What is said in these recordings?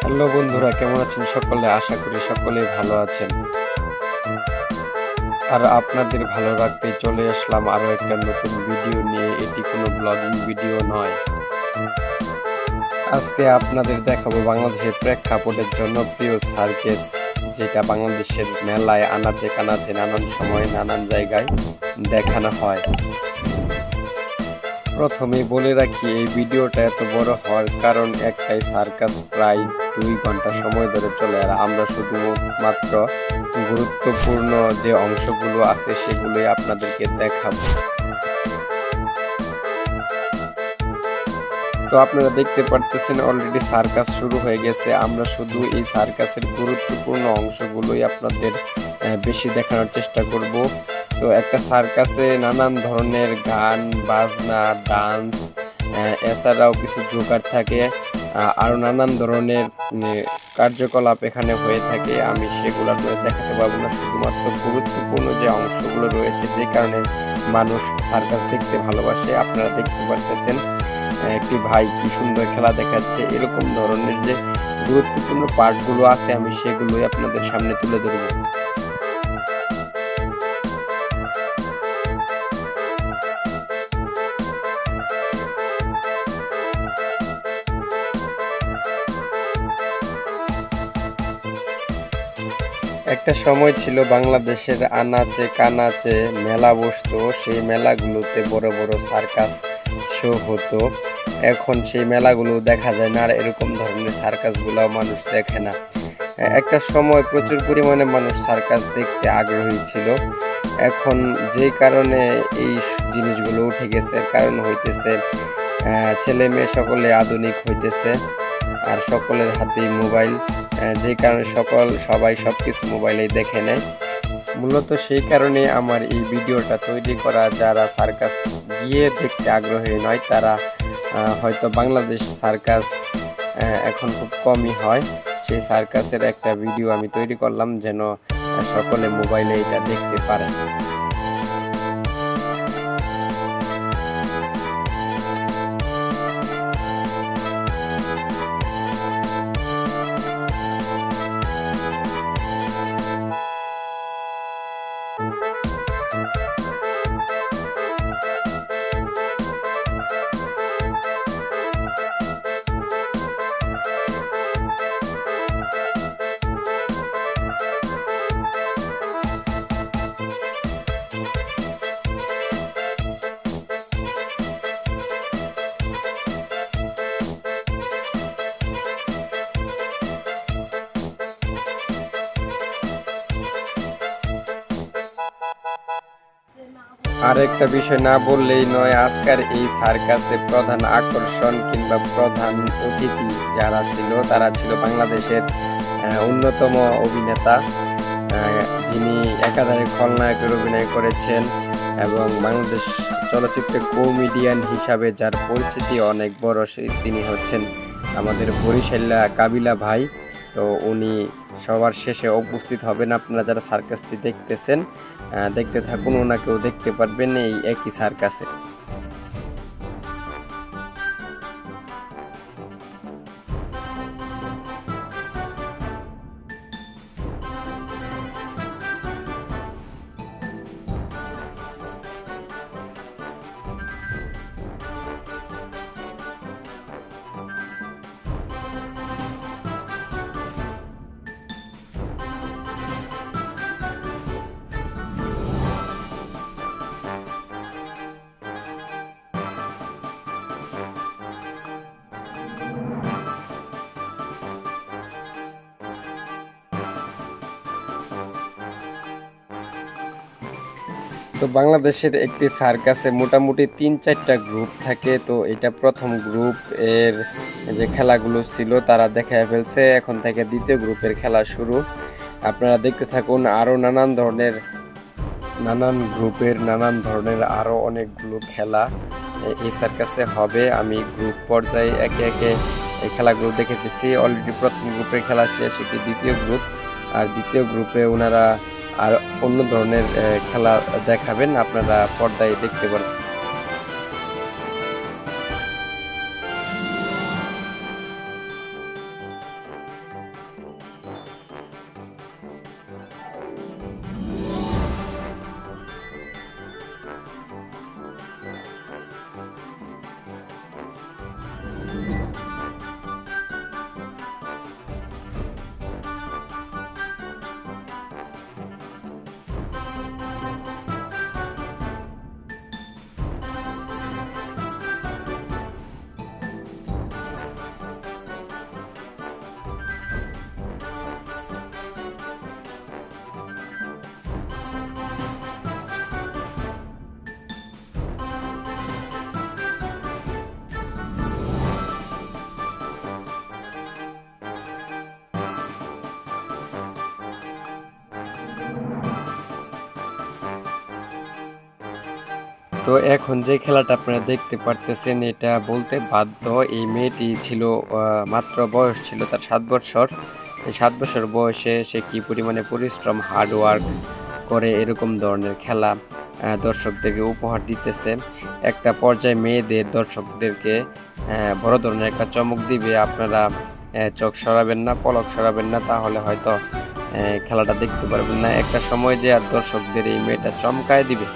Hello বন্ধুরা, কেমন আছেন সকলে? আশা করি সকলেই ভালো আছেন। আর আপনাদের ভালো রাখতেই চলে আসলাম আরো একটা নতুন ভিডিও নিয়ে। এটি কোনো ব্লগিং ভিডিও নয়। আজকে আপনাদের দেখাবো বাংলাদেশের প্রেক্ষাপটের জনপ্রিয় সার্কাস, যেটা বাংলাদেশের মেলায় আনাচে কানাচে নানান সময় নানান জায়গায় দেখানো হয়। প্রথমেই বলে রাখি, এই ভিডিওটা এত বড় হওয়ার কারণ একটাই, সার্কাস প্রায় 2 ঘন্টা সময় ধরে চলে, আর আমরা শুধুমাত্র গুরুত্বপূর্ণ যে অংশগুলো আছে সেগুলোই আপনাদেরকে দেখাবো। তো আপনারা দেখতে পারতেছেন অলরেডি সার্কাস শুরু হয়ে গেছে। আমরা শুধু এই সার্কাসের গুরুত্বপূর্ণ অংশগুলোই আপনাদের বেশি দেখানোর চেষ্টা করব। তো একটা সার্কাসে নানান ধরনের গান বাজনা ডান্স, এছাড়াও কিছু জোকার থাকে, আরও নানান ধরনের কার্যকলাপ এখানে হয়ে থাকে। আমি সেগুলো দেখাতে পারবো না, শুধুমাত্র গুরুত্বপূর্ণ যে অংশগুলো রয়েছে যে কারণে মানুষ সার্কাস দেখতে ভালোবাসে। আপনারা দেখতে পারতেছেন একটি ভাই কি সুন্দর খেলা দেখাচ্ছে। এরকম ধরনের যে গুরুত্বপূর্ণ পার্টগুলো আছে আমি সেগুলোই আপনাদের সামনে তুলে ধরবো। একটা সময় ছিল বাংলাদেশের আনাচে কানাচে মেলা বসতো। সেই মেলাগুলোতে বড় বড় সার্কাস শো হতো। এখন সেই মেলাগুলো দেখা যায় না, আর এরকম ধরনের সার্কাসগুলোও মানুষ দেখে না। একটা সময় প্রচুর পরিমাণে মানুষ সার্কাস দেখতে আগ্রহী ছিল। এখন যে কারণে এই জিনিসগুলো উঠে গেছে, কারণ হইতেছে ছেলে মেয়ে সকলে আধুনিক হইতেছে, আর সকলের হাতেই মোবাইল, যে কারণে সবাই সবকিছু মোবাইলেই দেখে নেয়। মূলত সেই কারণে আমার এই ভিডিওটা তৈরি করা। যারা সার্কাস গিয়ে দেখতে আগ্রহী নয় তারা হয়তো বাংলাদেশ সার্কাস এখন খুব কমই হয়, সেই সার্কাসের একটা ভিডিও আমি তৈরি করলাম যেন সকলে মোবাইলে এটা দেখতে পারে। আর একটা বিষয় না বললেই নয়, আজকের এই সার্কাসে প্রধান আকর্ষণ কিংবা প্রধান অতিথি যারা ছিল তারা ছিল বাংলাদেশের অন্যতম অভিনেতা, যিনি একাধারে খলনায়কের অভিনয় করেছেন এবং বাংলাদেশ চলচ্চিত্রে কমেডিয়ান হিসাবে যার পরিচিতি অনেক বড়, তিনি হচ্ছেন আমাদের বরিশাল্লা কাবিলা ভাই। তো উনি সবার শেষে উপস্থিত হবেন। আপনারা যারা সার্কাসটি দেখতেছেন দেখতে থাকুন, ওনাকেও দেখতে পারবেন এই একই সার্কাসে। তো বাংলাদেশের একটি সার্কাসে মোটামুটি 3-4টা গ্রুপ থাকে। তো এটা প্রথম গ্রুপ, এর যে খেলাগুলো ছিল তারা দেখায় ফেলছে, এখন থেকে দ্বিতীয় গ্রুপের খেলা শুরু। আপনারা দেখতে থাকুন, আরও নানান গ্রুপের নানান ধরনের আরও অনেকগুলো খেলা এই সার্কাসে হবে। আমি গ্রুপ পর্যায়ে একে একে এই খেলাগুলো দেখেতেছি। অলরেডি প্রথম গ্রুপের খেলা শেষ, এটি দ্বিতীয় গ্রুপ, আর দ্বিতীয় গ্রুপে ওনারা আর অন্য ধরনের খেলা দেখাবেন, আপনারা পর্দায় দেখতে পারবেন। তো এখন যে খেলাটা আপনারা দেখতে পারতেছেন এটা বলতে বাধ্য, এই মেয়েটি ছিল মাত্র বয়স ছিল তার 7 বছর। এই 7 বছর বয়সে সে কি পরিমাণে পরিশ্রম হার্ডওয়ার্ক করে এরকম ধরনের খেলা দর্শকদেরকে উপহার দিতেছে। একটা পর্যায়ে মেয়েদের দর্শকদেরকে বড় ধরনের একটা চমক দিবে। আপনারা চোখ সরাবেন না, পলক সরাবেন না, তাহলে হয়তো খেলাটা দেখতে পারবেন না। একটা সময় যে আর দর্শকদের এই মেয়েটা চমকায় দিবে।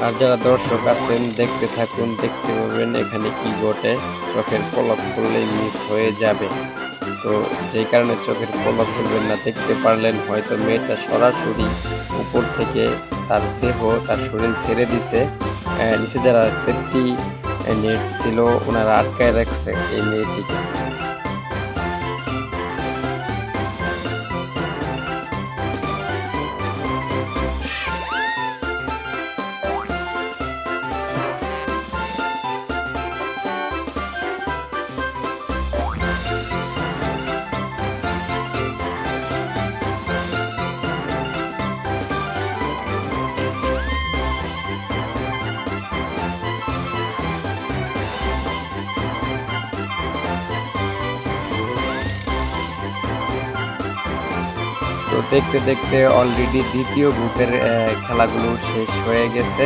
আর যারা দর্শক আছেন দেখতে থাকুন, দেখতে পাবেন এখানে কি ঘটে। চোখের পলক করলেই মিস হয়ে যাবে। তো যেই কারণে চোখের পলক খুলবেন না, দেখতে পারলেন হয়তো মেয়েটা সরাসরি উপর থেকে তার দেহ তার শরীর ছেড়ে দিছে। নিচে যারা সেফটি নেট ছিল ওনারা আটকায় রাখছে এই মেয়েটিকে। তো দেখতে দেখতে অলরেডি দ্বিতীয় গ্রুপের খেলাগুলো শেষ হয়ে গেছে।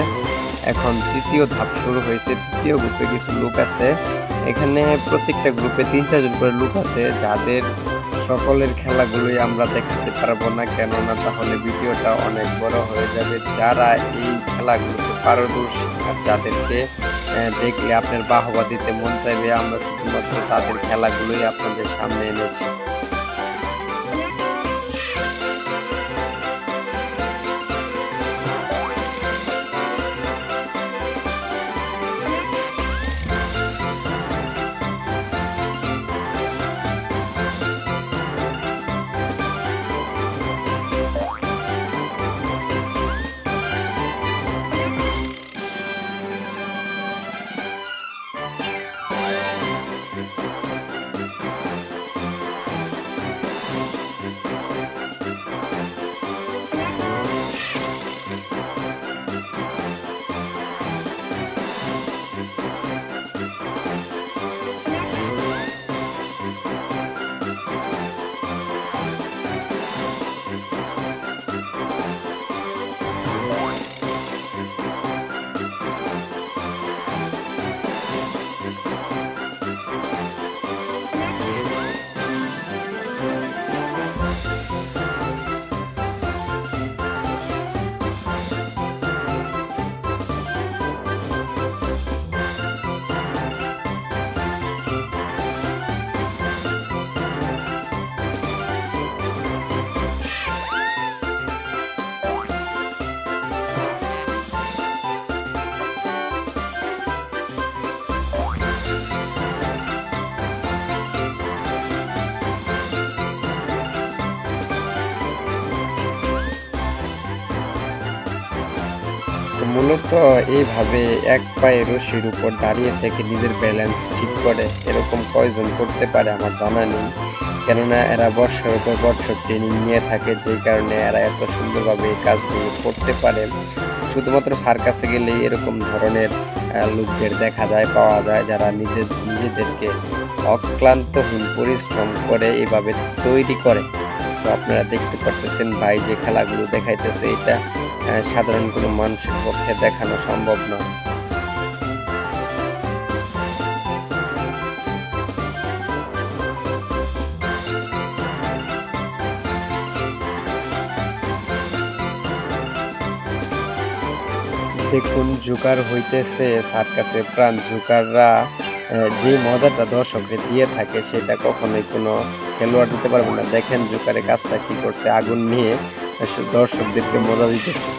এখন তৃতীয় ধাপ শুরু হয়েছে। তৃতীয় গ্রুপে কিছু লোক আছে। এখানে প্রত্যেকটা গ্রুপে 3-4 জন করে লোক আছে, যাদের সকলের খেলাগুলোই আমরা দেখাতে পারবো না, কেননা তাহলে ভিডিওটা অনেক বড় হয়ে যাবে। যারা এই খেলাগুলোতে পারদর্শী আর যাদেরকে দেখলে আপনার বাহবা দিতে মন চাইবে, আমরা শুধুমাত্র তাদের খেলাগুলোই আপনাদের সামনে এনেছি। মূলত এইভাবে এক পায়ে রশির উপর দাঁড়িয়ে থেকে নিজের ব্যালেন্স ঠিক করে এরকম কয়জন করতে পারে আমার জানা নেই। কেননা এরা বছরের পর বছর ট্রেনিং নিয়ে থাকে, যেই কারণে এরা এত সুন্দরভাবে এই কাজগুলো করতে পারে। শুধুমাত্র সার্কাসে গেলেই এরকম ধরনের লোকদের দেখা যায়, পাওয়া যায়, যারা নিজেদেরকে অক্লান্তহীন পরিশ্রম করে এভাবে তৈরি করে। তো আপনারা দেখতে পারতেছেন ভাই যে খেলাগুলো দেখাইতেছে, এটা সাধারণ কোনো মানুষের পক্ষে দেখানো সম্ভব নয়। দেখুন, জোকার হইতেছে সার্কাসের প্রাণ। জোকাররা যে মজাটা দর্শককে দিয়ে থাকে সেটা কখনোই কোনো খেলোয়াড় দিতে পারবে না। দেখেন জোকারের কাজটা কি করছে, আগুন নিয়ে দর্শকদেরকে মজা দিতেছে।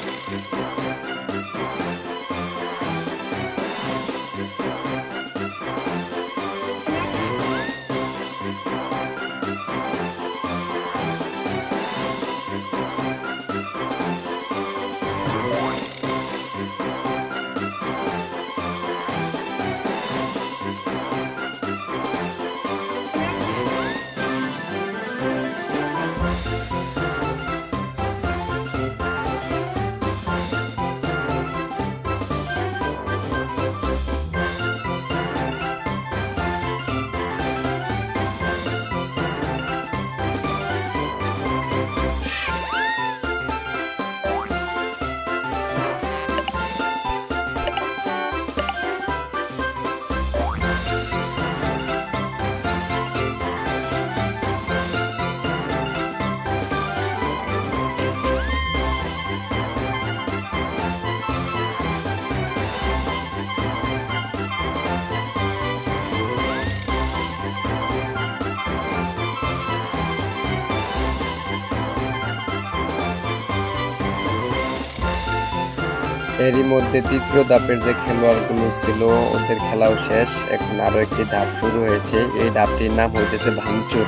এরই মধ্যে তৃতীয় ধাপের যে খেলোয়াড়গুলো ছিল ওদের খেলাও শেষ। এখন আরো একটি ধাপ শুরু হয়েছে। এই ধাপটির নাম হইতেছে ভাঙচুর।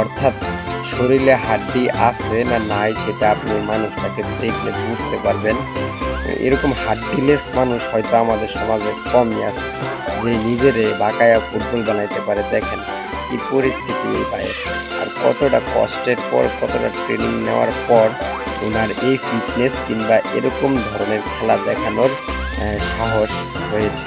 অর্থাৎ শরীরে হাড্ডি আছে না নাই সেটা আপনি মানুষটাকে দেখলে বুঝতে পারবেন। এরকম হাড্ডিলেস মানুষ হয়তো আমাদের সমাজে কমই আছে, যে নিজেরে বাঁকায়া ফুটবল বানাইতে পারে। দেখেন কি পরিস্থিতি এই পায়ে, আর কতটা কষ্টের পর, কতটা ট্রেনিং নেওয়ার পর ওনার এই ফিটনেস কিংবা এরকম ধরনের খেলা দেখানোর সাহস হয়েছে।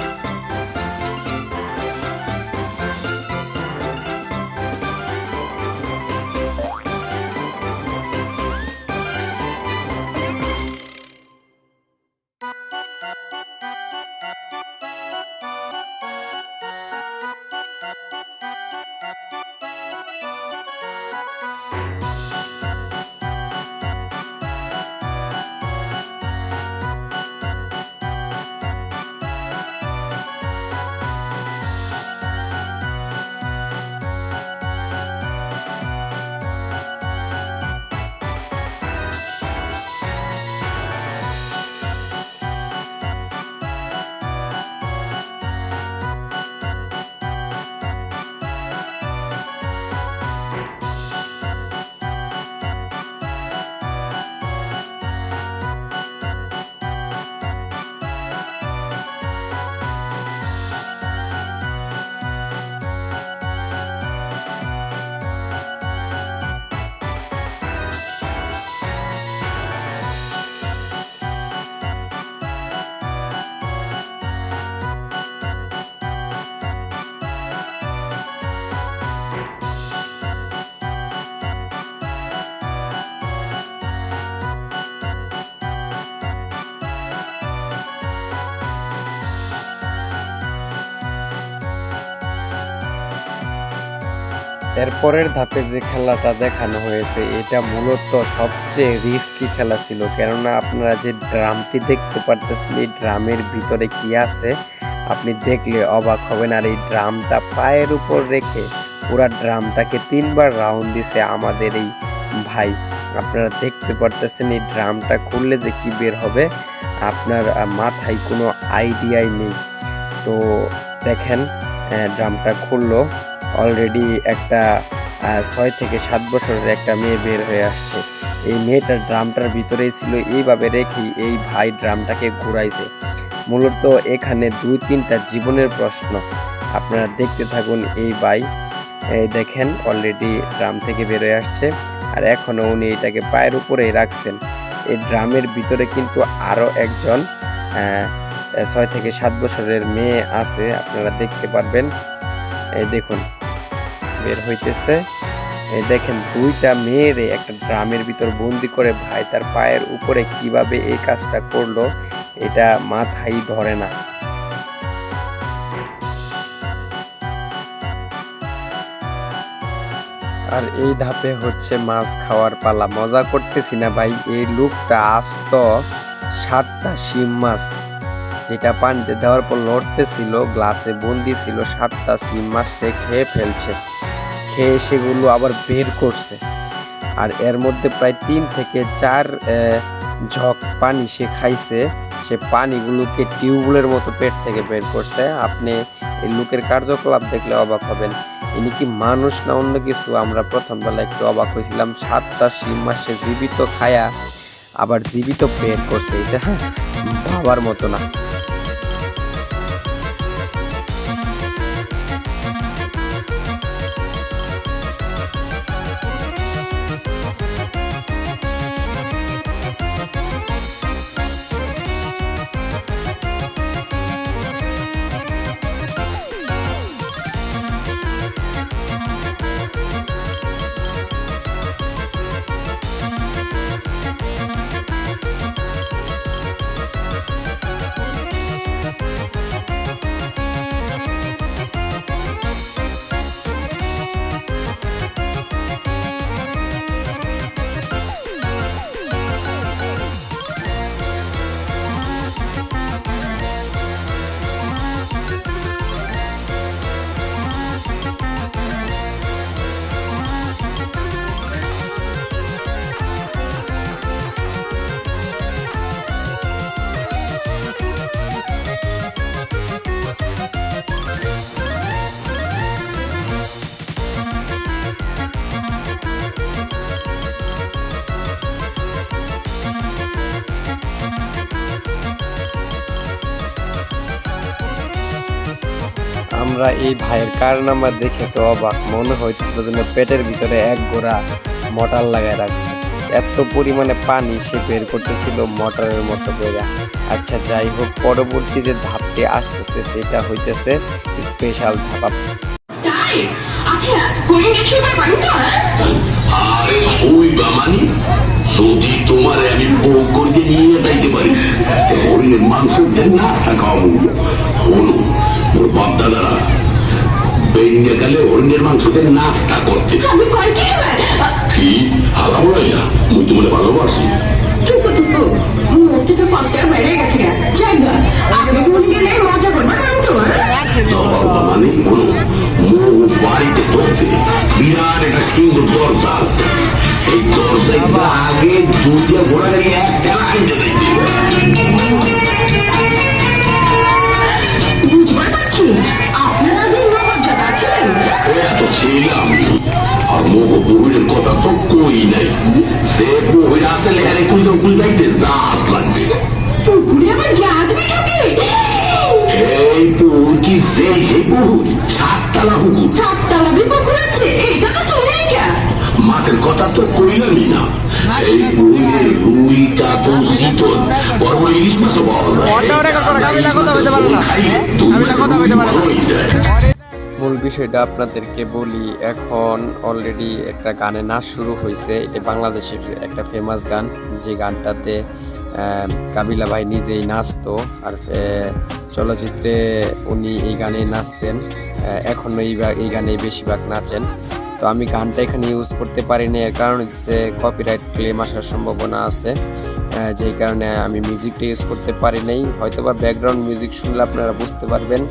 এরপরের ধাপে যে খেলাটা দেখানো হয়েছে এটা মূলত সবচেয়ে রিস্কি খেলা ছিল। কেননা আপনারা যে ড্রামটি দেখতে পারতেছেন, এই ড্রামের ভিতরে কি আছে আপনি দেখলে অবাক হবেন। আর এই ড্রামটা পায়ের উপর রেখে পুরা ড্রামটাকে 3বার রাউন্ড দিছে আমাদের এই ভাই। আপনারা দেখতে পারতেছেন এই ড্রামটা খুললে যে কি বের হবে আপনার মাথায় কোনো আইডিয়াই নেই। তো দেখেন ড্রামটা খুললো, অলরেডি একটা 6 থেকে 7 বছরের একটা মেয়ে বের হয়ে আসছে। এই মেয়েটা ড্রামটার ভিতরেই ছিল, এইভাবে রেখেই এই ভাই ড্রামটাকে ঘুরাইছে। মূলত এখানে 2-3টা জীবনের প্রশ্ন। আপনারা দেখতে থাকুন। এই ভাই দেখেন অলরেডি ড্রাম থেকে বেরোয় আসছে, আর এখনও উনি এটাকে পায়ের উপরেই রাখছেন। এই ড্রামের ভিতরে কিন্তু আরও একজন 6 থেকে 7 বছরের মেয়ে আছে, আপনারা দেখতে পারবেন। এই দেখুন বের হইতেছে। এই দেখেন 2টা মেয়েরে একটা ড্রামের ভিতর বন্দি করে ভাই তার পায়ের উপরে কিভাবে এই কাজটা করলো এটা মাথায় ধরে না। আর এই ধাপে হচ্ছে মাছ খাওয়ার পালা। মজা করতেছি না ভাই, এই লোকটা আস্ত 7টা শিম মাছ যেটা পানিতে দেওয়ার পর লড়তেছিল, গ্লাসে বন্দি ছিল, 7টা শিম মাছ সে খেয়ে ফেলছে। খেয়ে সেগুলো আবার বের করছে, আর এর মধ্যে প্রায় 3 থেকে 4 ঝক পানি সে খাইছে। সে পানিগুলোকে টিউবওয়েলের মতো পেট থেকে বের করছে। আপনি এই লোকের কার্যকলাপ দেখলে অবাক হবেন, ইনি কি মানুষ না অন্য কিছু। আমরা প্রথম বেলা একটু অবাক হয়েছিলাম, 7টা শিম মাছ সে জীবিত খায়া আবার জীবিত বের করছে, এটা ভাবার মতো না। আমরা এই ভাইয়ের কারনামা দেখে তো অবাক, মনে হইতেছিল যেন পেটের ভিতরে এক গোড়া মটার লাগায় রাখছে, এত পরিমাণে পানি সে বের করতেছিল মটরের মতো করে। আচ্ছা যাই হোক, পরবর্তী যে ধাপটি আসতেছে সেটা হইতেছে স্পেশাল ধাপ। যদি তোমার আমি ভোগ করতে নিয়ে যাইতে পারি, হরিণের মাংস না খাওয়াবো। হলো ওর বাপদাদারা বেঞ্জে গেলে হরিণের মাংসতে নাস্তা করতে। কি হালা বড়াইয়া মুই তোমার ভালোবাসি। মানে হলো বাড়িতে করতে বিরাট একটা সুন্দর দরজা আছে। এই দরজা আগে দুটিয়া ঘোড়া গাড়ি একটা আইতে দেখতে বুঝতে পারছি। আপনারা এত ছিলাম আর মোগ বহুরের কথা তো কই নাই। সে বহুর আসলে আরে কুঁজো কুঁজাইতে দাস লাগবে। পুকুরে আবার যাবে এই পুকুর কি সেই পুকুর? 7তলা পুকুর। 7তলা পুকুর আছে, এইটা তো শুনেই যা। মাঠের কথা তো কইলামই না। এই পুকুরের রুই কাতল শীতল বড় ইলিশ মাছও পাওয়া যায়। মূল বিষয়টা আপনাদেরকে বলি, এখন অলরেডি একটা গানে নাচ শুরু হয়েছে। এটা বাংলাদেশের একটা ফেমাস গান, যে গানটাতে কাবিলা ভাই নিজেই নাচতো, আর চলচ্চিত্রে উনি এই গানে নাচতেন, এখনও এই গানে বেশিরভাগ নাচেন। তো আমি গানটা এখানে ইউজ করতে পারিনি, এর কারণ হচ্ছে কপিরাইট ক্লেম আসার সম্ভাবনা আছে, যেই কারণে আমি মিউজিকটা ইউজ করতে পারি নাই। হয়তোবা ব্যাকগ্রাউন্ড মিউজিক শুনলে আপনারা বুঝতে পারবেন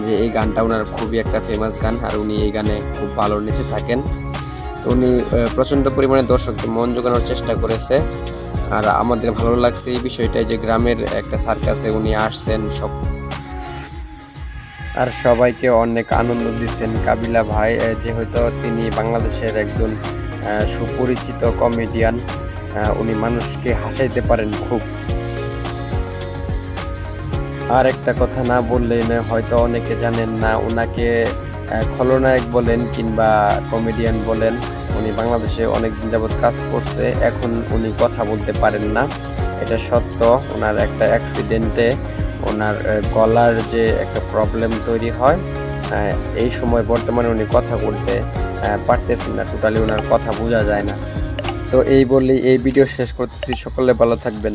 যে এই গানটা ওনার খুবই একটা ফেমাস গান, আর উনি এই গানে খুব ভালো নেচে থাকেন। তো উনি প্রচণ্ড পরিমাণে দর্শককে মন জোগানোর চেষ্টা করেছে, আর আমাদের ভালো লাগছে এই বিষয়টাই যে গ্রামের একটা সার্কাসে উনি আসছেন, সব আর সবাইকে অনেক আনন্দ দিচ্ছেন কাবিলা ভাই, যেহেতু তিনি বাংলাদেশের একজন সুপরিচিত কমেডিয়ান। উনি মানুষকে হাসাইতে পারেন খুব। আর একটা কথা না বললেই নয়, হয়তো অনেকে জানেন না, ওনাকে খলনায়ক বলেন কিংবা কমেডিয়ান বলেন, উনি বাংলাদেশে অনেক দিন যাবৎ কাজ করছে, এখন উনি কথা বলতে পারেন না, এটা সত্য। ওনার একটা অ্যাক্সিডেন্টে ওনার গলার যে একটা প্রবলেম তৈরি হয়, এই সময় বর্তমানে উনি কথা বলতে পারতেছেন না, টোটালি ওনার কথা বোঝা যায় না। তো এই বলেই এই ভিডিও শেষ করতেছি, সকলে ভালো থাকবেন।